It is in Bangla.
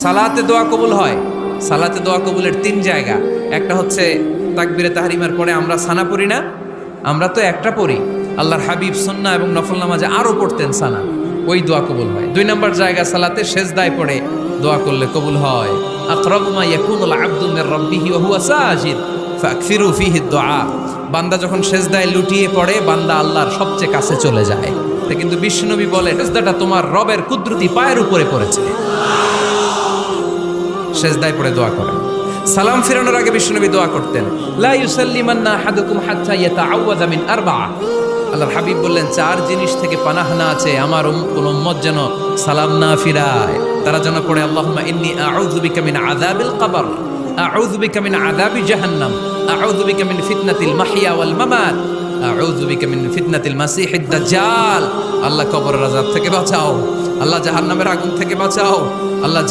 সালাতে দোয়া কবুল হয়। সালাতে দোয়া কবুলের তিন জায়গা। একটা হচ্ছে তাকবীরে তাহরিমার পরে আমরা সানা পড়ি না, আমরা তো একটা পড়ি, আল্লাহর হাবিব সুন্নাহ এবং নফল নামাজে আরো পড়তেন সানা, ওই দোয়া কবুল হয়। দুই নম্বর জায়গা সালাতে সেজদায় পড়ে দোয়া করলে কবুল হয়। আকরাবু মা ইয়াকুনুল আবদু মির রাব্বিহি ওয়া হুয়া সাজিদ ফাকসিরু ফীহি দুআ। বান্দা যখন সেজদায় লুটিয়ে পড়ে বান্দা আল্লাহর সবচেয়ে কাছে চলে যায়। তা কিন্তু বিশ্বনবী বলে সেজদাটা তোমার রবের কুদরতি পায়ের উপরে পড়েছে। সেজদায় পড়ে দোয়া করেন। সালাম ফিরানোর আগে বিশ্বনবী দোয়া করতেন, লা ইউসাল্লিমান্না আহাদুকুম হাত্তা ইয়াতাআওয়াযা মিন আরবা'a। আল্লাহর হাবিব বললেন, চার জিনিস থেকে পানাহ না আছে আমার কোন উম্মত যেন সালাম না ফিরায়। তারা যেন পড়ে, আল্লাহুম্মা ইন্নী আউযু বিকা মিন আযাবিল কবর, আউযু বিকা মিন আযাবি জাহান্নাম, আউযু বিকা মিন ফিতনাতিল মাহইয়া ওয়াল মামাত, আউযু বিকা মিন ফিতনাতিল মাসিহিদ দাজ্জাল। আল্লাহ কবরের আযাব থেকে বাঁচাও, আল্লাহ জাহান্নামের আগুন থেকে বাঁচাও, আল্লাহ